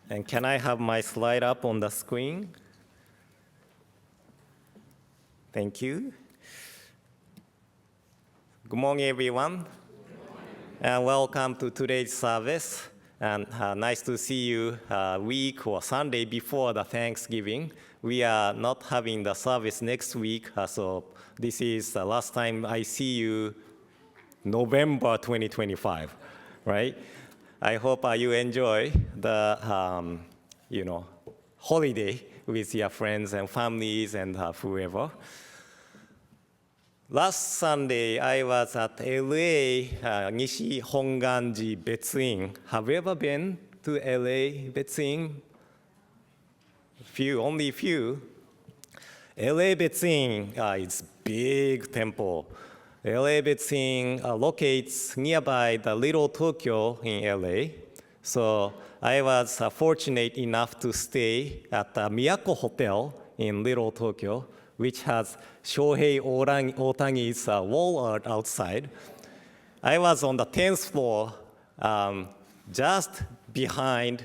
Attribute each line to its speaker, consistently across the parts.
Speaker 1: And can I have my slide up on the screen? Thank you. Good morning, everyone. And welcome to today's service. And nice to see you week or Sunday before the Thanksgiving. We are not having the service next week, so this is the last time I see you November 2025, right? I hope you enjoy the holiday with your friends and families and whoever. Last Sunday, I was at LA, Nishi Honganji Betsuin. Have you ever been to LA Betsuin? Only few. LA Betsuin is big temple. LA Betsuin locates nearby the Little Tokyo in LA. So I was fortunate enough to stay at the Miyako Hotel in Little Tokyo, which has Shohei Ohtani's wall art outside. I was on the 10th floor, just behind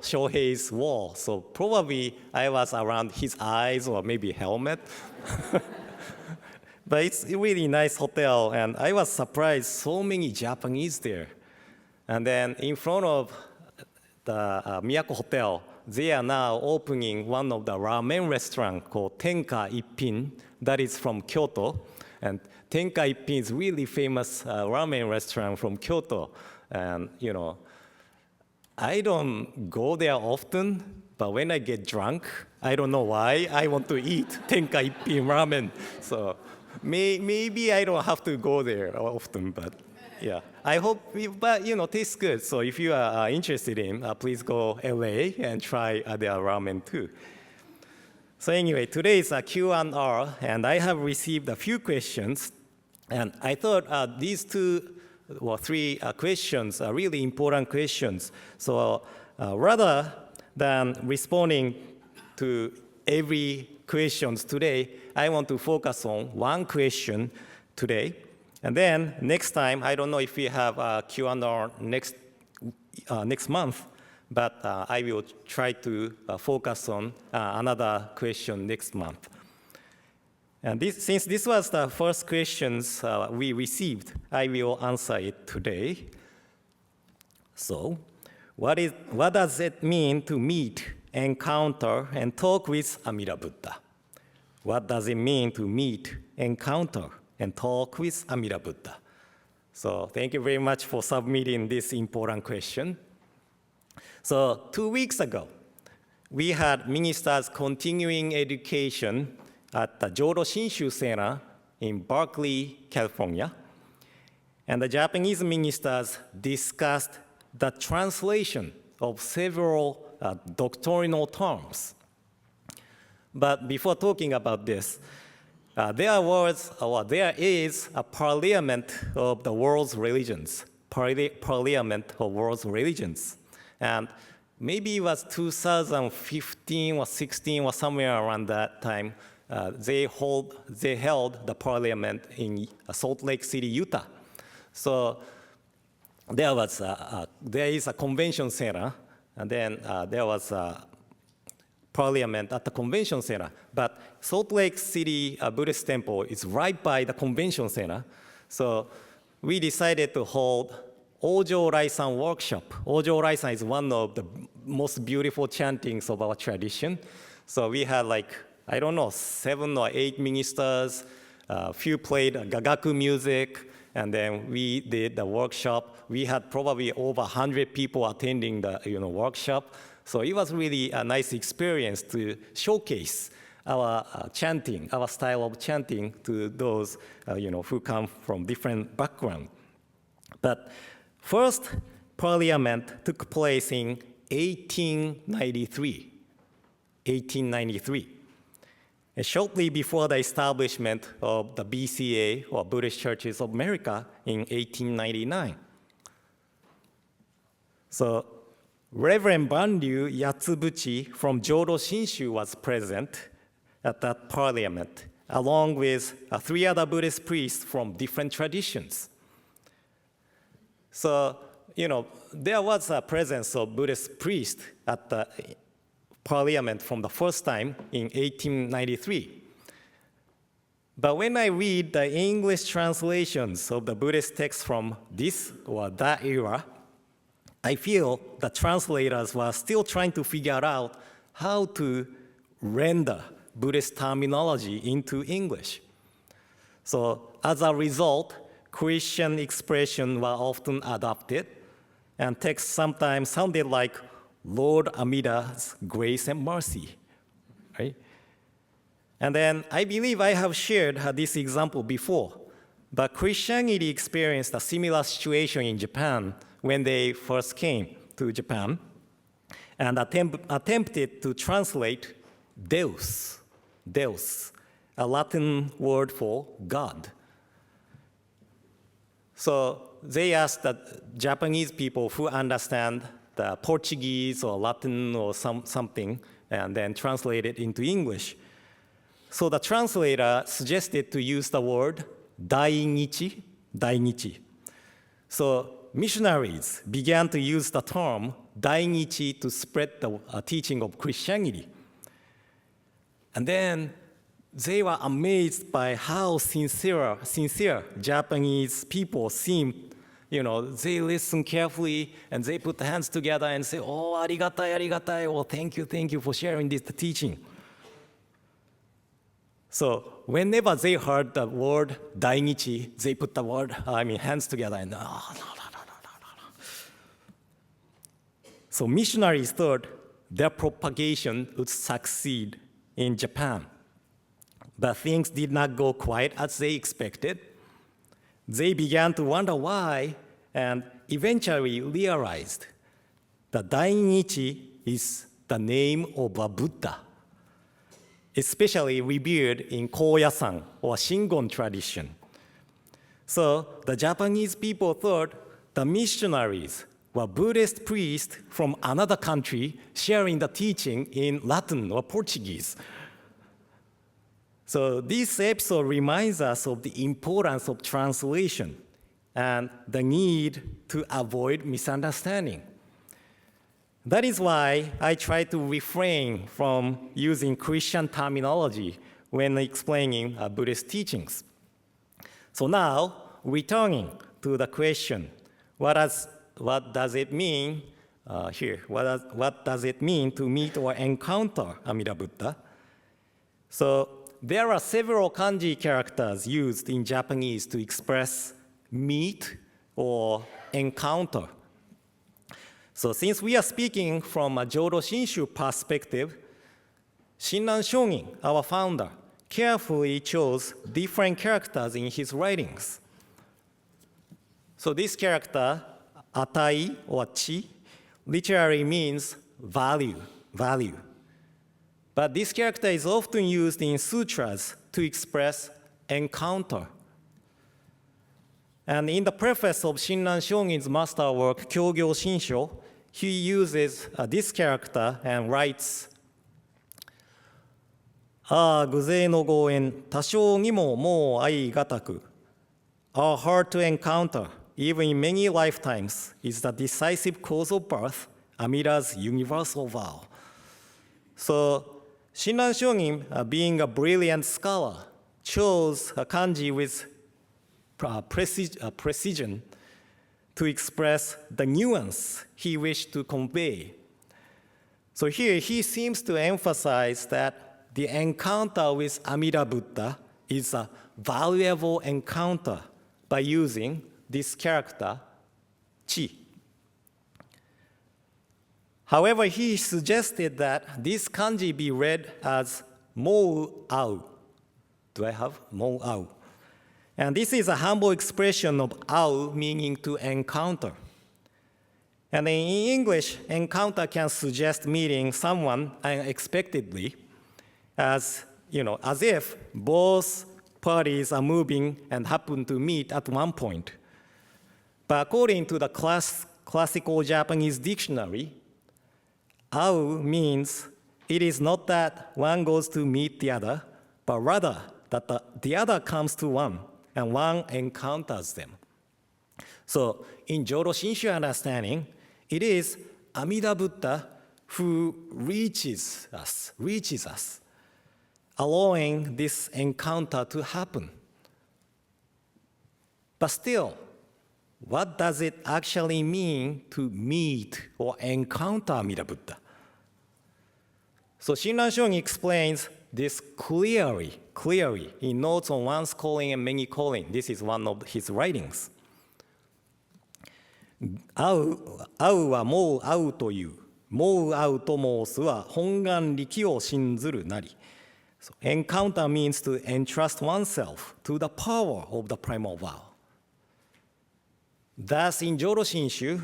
Speaker 1: Shohei's wall. So probably I was around his eyes or maybe helmet. But it's a really nice hotel, and I was surprised so many Japanese there. And then in front of the Miyako Hotel, they are now opening one of the ramen restaurants called Tenka Ippin that is from Kyoto. And Tenka Ippin is really famous ramen restaurant from Kyoto. And I don't go there often, but when I get drunk, I don't know why, I want to eat Tenka Ippin ramen. So maybe I don't have to go there often, but yeah. I hope, but tastes good. So if you are interested in, please go LA and try their ramen too. So anyway, today is a Q&R, and I have received a few questions. And I thought these two or three questions are really important questions. So rather than responding to every questions today, I want to focus on one question today. And then next time, I don't know if we have a Q&R next month, but I will try to focus on another question next month. And since this was the first questions we received, I will answer it today. So, what does it mean to meet, encounter, and talk with Amida Buddha? What does it mean to meet, encounter, and talk with Amida Buddha? So thank you very much for submitting this important question. So 2 weeks ago, we had ministers continuing education at the Jodo Shinshu Center in Berkeley, California. And the Japanese ministers discussed the translation of several doctrinal terms. But before talking about this, there is a parliament of the world's religions, parliament of world's religions. And maybe it was 2015 or 16 or somewhere around that time, they held the parliament in Salt Lake City, Utah. So there is a convention center, and then there was a parliament at the convention center. But Salt Lake City Buddhist temple is right by the convention center. So we decided to hold Ojo Raisan workshop. Ojo Raisan is one of the most beautiful chantings of our tradition. So we had 7 or 8 ministers, few played gagaku music, and then we did the workshop. We had probably over 100 people attending the workshop. So it was really a nice experience to showcase our chanting, our style of chanting to those who come from different backgrounds. But first parliament took place in 1893. And shortly before the establishment of the BCA, or Buddhist Churches of America, in 1899. So Reverend Banryu Yatsubuchi from Jodo Shinshu was present at that parliament, along with 3 other Buddhist priests from different traditions. So there was a presence of Buddhist priests at the parliament from the first time in 1893. But when I read the English translations of the Buddhist texts from this or that era, I feel the translators were still trying to figure out how to render Buddhist terminology into English. So as a result, Christian expressions were often adopted, and texts sometimes sounded like Lord Amida's grace and mercy, right? And then I believe I have shared this example before, but Christianity experienced a similar situation in Japan when they first came to Japan and attempted to translate Deus, a Latin word for God. So they asked the Japanese people who understand the Portuguese or Latin or something and then translate it into English. So the translator suggested to use the word dainichi. So missionaries began to use the term dainichi to spread the teaching of Christianity. And then they were amazed by how sincere Japanese people seemed. They listen carefully and they put the hands together and say, "Oh, arigatai, oh, thank you for sharing this teaching." So whenever they heard the word dainichi, they put the hands together and no. So missionaries thought their propagation would succeed in Japan. But things did not go quite as they expected. They began to wonder why and eventually realized that Dainichi is the name of a Buddha, especially revered in Koyasan or Shingon tradition. So the Japanese people thought the missionaries were Buddhist priests from another country sharing the teaching in Latin or Portuguese. So this episode reminds us of the importance of translation and the need to avoid misunderstanding. That is why I try to refrain from using Christian terminology when explaining Buddhist teachings. So now, returning to the question, what does it mean What does it mean to meet or encounter Amida Buddha? So there are several kanji characters used in Japanese to express meet or encounter. So since we are speaking from a Jodo Shinshu perspective, Shinran Shongin, our founder, carefully chose different characters in his writings. So this character, atai or chi, literally means value. But this character is often used in sutras to express encounter. And in the preface of Shinran Shongin's masterwork, Kyogyo Shinsho, he uses this character and writes, ああ、偶勢のご縁、多少にももう愛がたく。Our hard to encounter, even in many lifetimes, is the decisive cause of birth, Amida's universal vow. So, Shinran Shongin, being a brilliant scholar, chose a kanji with precision to express the nuance he wished to convey. So here he seems to emphasize that the encounter with Amida Buddha is a valuable encounter by using this character, chi. However, he suggested that this kanji be read as mou au. Do I have mou au? And this is a humble expression of au, meaning to encounter. And in English, encounter can suggest meeting someone unexpectedly, as if both parties are moving and happen to meet at one point. But according to the classical Japanese dictionary, au means it is not that one goes to meet the other, but rather that the other comes to one and one encounters them. So in Jodo Shinshu understanding, it is Amida Buddha who reaches us, allowing this encounter to happen. But still, what does it actually mean to meet or encounter Amida Buddha? So Shinran Shonin explains this clearly in Notes on Once Calling and Many Calling. This is one of his writings. 会うはもう会うという。もう会うと申すは本願力を信ずるなり。So, encounter means to entrust oneself to the power of the primal vow. Thus, in Jodo Shinshu,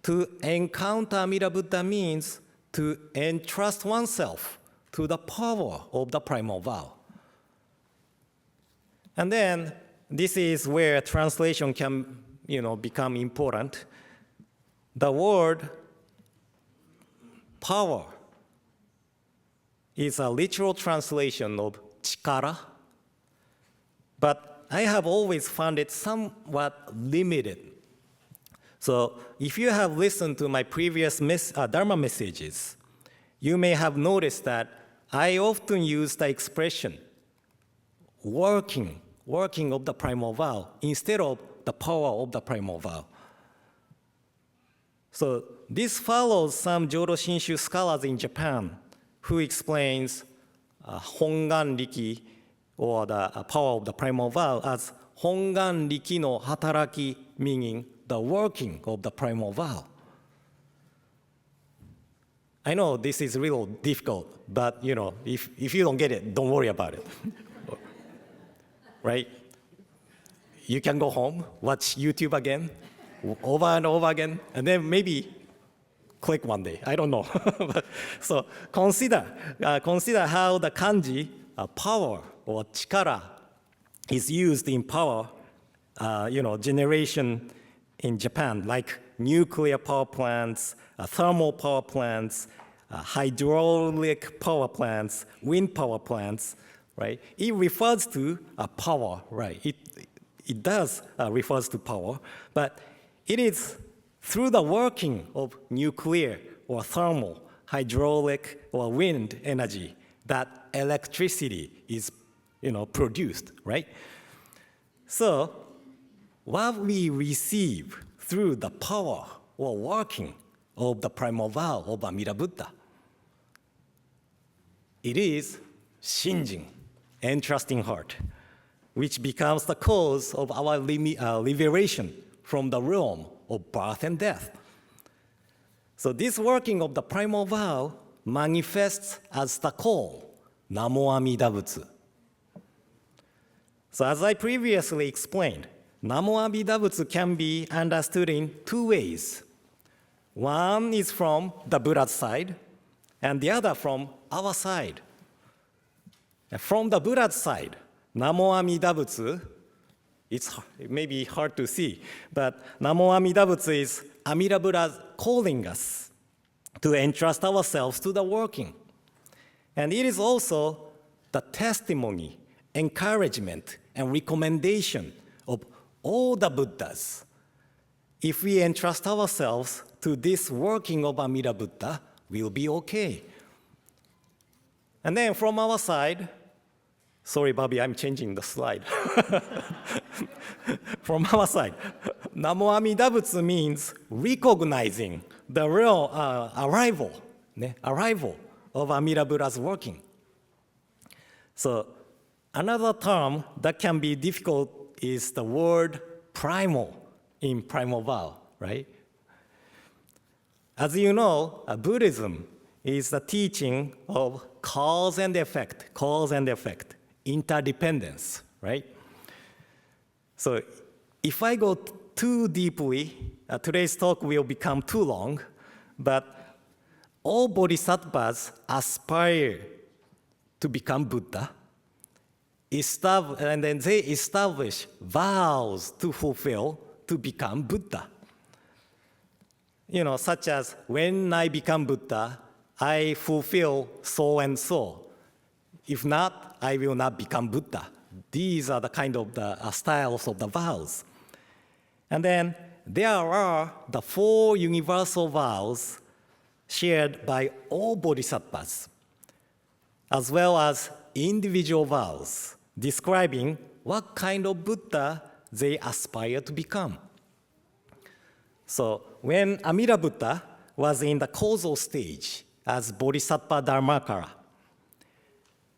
Speaker 1: to encounter Amida Buddha means to entrust oneself to the power of the primal vow. And then, this is where translation can, become important. The word power is a literal translation of chikara, but I have always found it somewhat limited. So if you have listened to my previous Dharma messages, you may have noticed that I often use the expression working of the primal vow instead of the power of the primal vow. So this follows some Jodo Shinshu scholars in Japan who explains Hongan Riki, or the power of the primal vow, as Hongan Riki no hataraki, meaning the working of the primal vow. I know this is real difficult, but if you don't get it, don't worry about it. Right? You can go home, watch YouTube again, over and over again, and then maybe click one day. I don't know. So consider how the kanji power or chikara is used in power, generation in Japan, like nuclear power plants, thermal power plants, hydraulic power plants, wind power plants, right? It refers to power, right? It does refers to power, but it is through the working of nuclear or thermal, hydraulic or wind energy that electricity is, produced, right? So what we receive through the power or working of the primal vow of Amida Buddha, it is shinjin, entrusting heart, which becomes the cause of our liberation from the realm of birth and death. So this working of the primal vow manifests as the call, Namo Amida Butsu. So as I previously explained, Namo Amida Butsu can be understood in two ways. One is from the Buddha's side, and the other from our side. From the Buddha's side, Namo Amida Butsu, it may be hard to see, but Namo Amida Butsu is Amida Buddha calling us to entrust ourselves to the working. And it is also the testimony, encouragement, and recommendation of all the Buddhas. If we entrust ourselves to this working of Amida Buddha, we'll be okay. And then from our side, sorry, Bobby, I'm changing the slide. From our side, Namo Amida Butsu means recognizing the real arrival of Amida Buddha's working. So another term that can be difficult is the word primal in primal vow, right? As you know, Buddhism is the teaching of cause and effect, interdependence, right? So if I go too deeply, today's talk will become too long, but all bodhisattvas aspire to become Buddha, and then they establish vows to fulfill to become Buddha. Such as, when I become Buddha, I fulfill so and so. If not, I will not become Buddha. These are the kind of the styles of the vows. And then there are the 4 universal vows shared by all bodhisattvas, as well as individual vows describing what kind of Buddha they aspire to become. So when Amida Buddha was in the causal stage as Bodhisattva Dharmakara,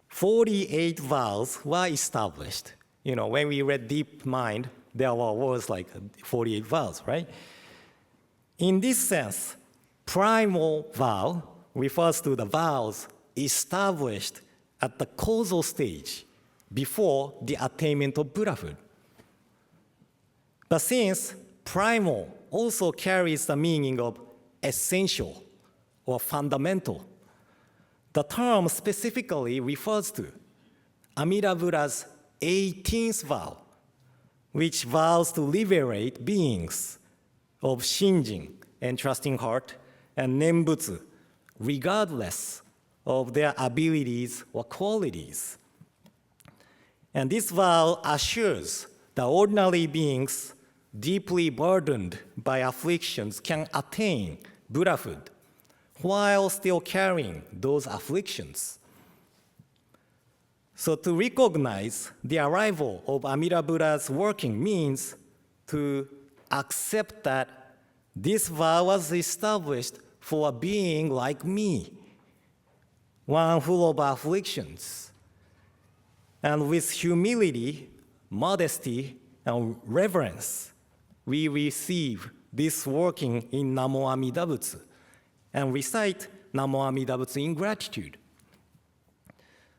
Speaker 1: 48 vows were established. When we read Deep Mind, there were words like 48 vows, right? In this sense, primal vow refers to the vows established at the causal stage before the attainment of Buddhahood. But since primal also carries the meaning of essential or fundamental, the term specifically refers to Amida Buddha's 18th vow, which vows to liberate beings of Shinjin, entrusting heart, and Nembutsu, regardless of their abilities or qualities. And this vow assures that ordinary beings deeply burdened by afflictions can attain Buddhahood while still carrying those afflictions. So to recognize the arrival of Amida Buddha's working means to accept that this vow was established for a being like me, one full of afflictions. And with humility, modesty, and reverence, we receive this working in Namo Amida Butsu and recite Namo Amida Butsu in gratitude.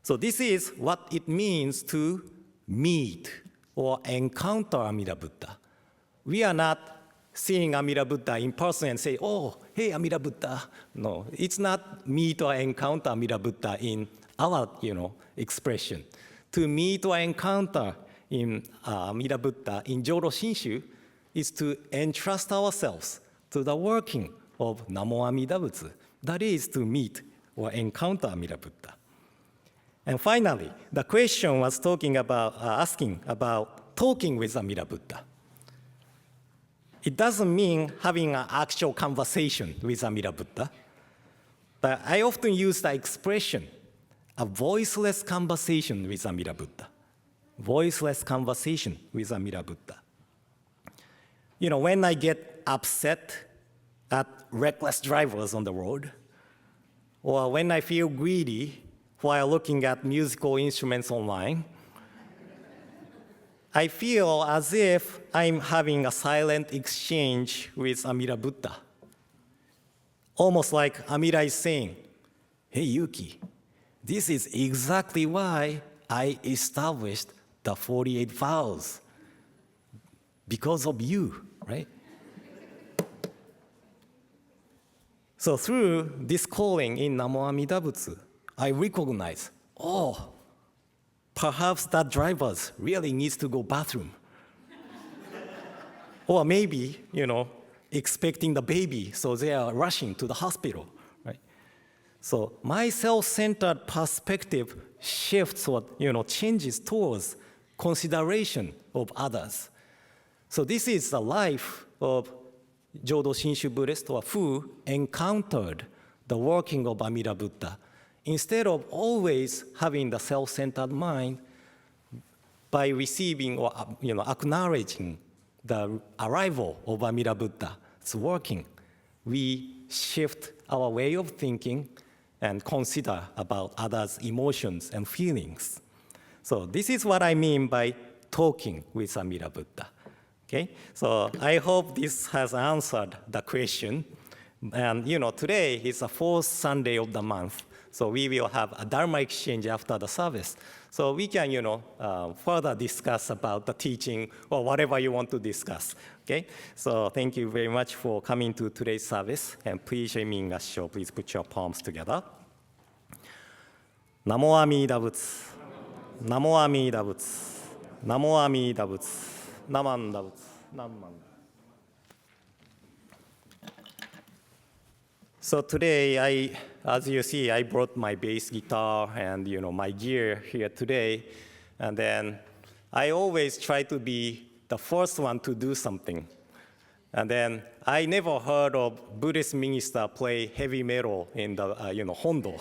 Speaker 1: So this is what it means to meet or encounter Amida Buddha. We are not seeing Amida Buddha in person and say, oh, hey, Amida Buddha. No, it's not meet or encounter Amida Buddha in our, expression. To meet or encounter in Amida Buddha in Jodo Shinshu is to entrust ourselves to the working of Namo Amida Butsu. That is to meet or encounter Amida Buddha. And finally, the question was asking about talking with Amida Buddha. It doesn't mean having an actual conversation with Amida Buddha, but I often use the expression, a voiceless conversation with Amida Buddha. Voiceless conversation with Amida Buddha. When I get upset at reckless drivers on the road, or when I feel greedy while looking at musical instruments online, I feel as if I'm having a silent exchange with Amida Buddha. Almost like Amida is saying, hey, Yuki, this is exactly why I established the 48 vows. Because of you, right? So through this calling in Namo Amida Butsu, I recognize, perhaps that driver really needs to go bathroom. Or maybe, expecting the baby, so they are rushing to the hospital, right? So my self-centered perspective shifts or, changes towards consideration of others. So this is the life of Jodo Shinshu Buddhist who encountered the working of Amida Buddha instead of always having the self-centered mind by receiving or acknowledging the arrival of Amida Buddha's working. We shift our way of thinking and consider about others' emotions and feelings. So this is what I mean by talking with Amida Buddha. Okay, so I hope this has answered the question. And today is the 4th Sunday of the month, so we will have a Dharma exchange after the service. So we can, further discuss about the teaching or whatever you want to discuss. Okay, so thank you very much for coming to today's service, and please join me in a show. Please put your palms together. Namo Amida Butsu. Namo Amida Butsu. Namo Amida Butsu. Namanda Butsu. Namanda. So today, as you see, I brought my bass guitar and my gear here today, and then I always try to be the first one to do something. And then I never heard of Buddhist minister play heavy metal in the Hondo,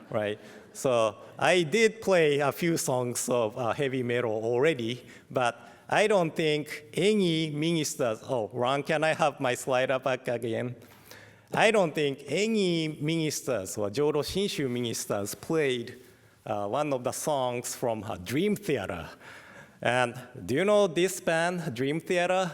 Speaker 1: right? So I did play a few songs of heavy metal already, but I don't think any ministers. Oh, Ron, can I have my slider back again? I don't think any ministers or Jodo Shinshu ministers played one of the songs from Dream Theater. And do you know this band, Dream Theater?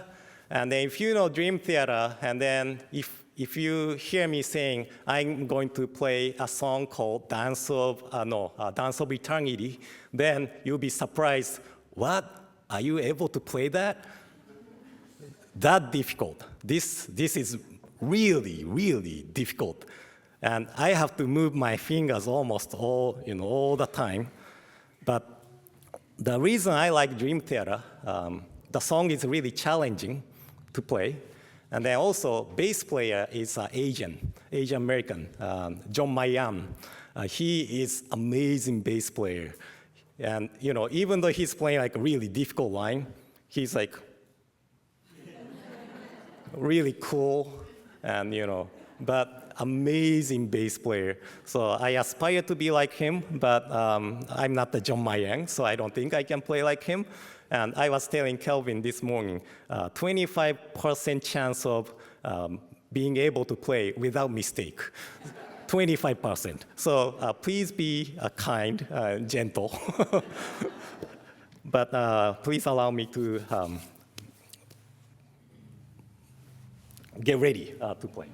Speaker 1: And then if you know Dream Theater, and then if you hear me saying, I'm going to play a song called Dance of Eternity, then you'll be surprised, what? Are you able to play that? That difficult. This is really, really difficult. And I have to move my fingers almost all the time. But the reason I like Dream Theater, the song is really challenging to play. And then also, bass player is Asian American, John Mayan. He is amazing bass player. And even though he's playing like a really difficult line, he's like really cool and but amazing bass player. So I aspire to be like him, but I'm not the John Mayan, so I don't think I can play like him. And I was telling Kelvin this morning, 25% chance of being able to play without mistake. 25%. So please be kind, gentle. But please allow me to get ready to play.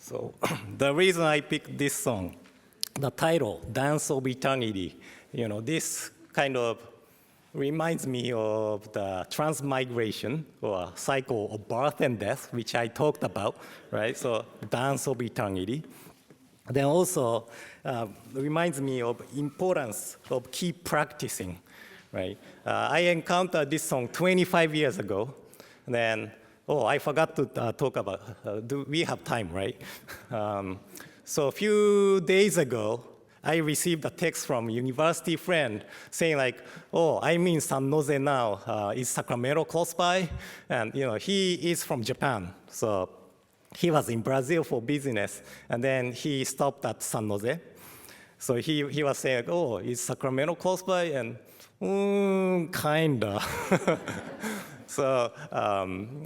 Speaker 1: So the reason I picked this song, the title, Dance of Eternity, this kind of reminds me of the transmigration or cycle of birth and death, which I talked about, right? So Dance of Eternity. Then also reminds me of importance of keep practicing, right? I encountered this song 25 years ago. Then, I forgot to talk about, do we have time, right? So a few days ago, I received a text from a university friend saying like, I'm in San Jose now. Is Sacramento close by? And he is from Japan. So he was in Brazil for business, and then he stopped at San Jose. So he was saying, is Sacramento close by? And kinda. So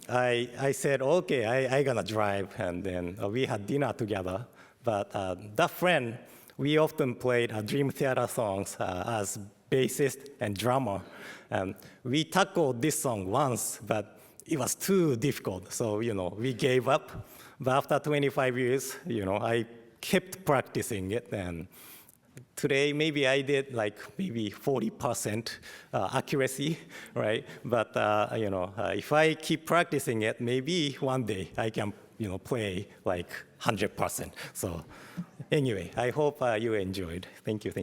Speaker 1: I said, okay, I gonna drive, and then we had dinner together. But that friend, we often played Dream Theater songs as bassist and drummer. We tackled this song once, but it was too difficult, so we gave up. But after 25 years, I kept practicing it, and today maybe I did like maybe 40% accuracy, right? But if I keep practicing it, maybe one day I can play like 100%. So anyway, I hope you enjoyed. Thank you.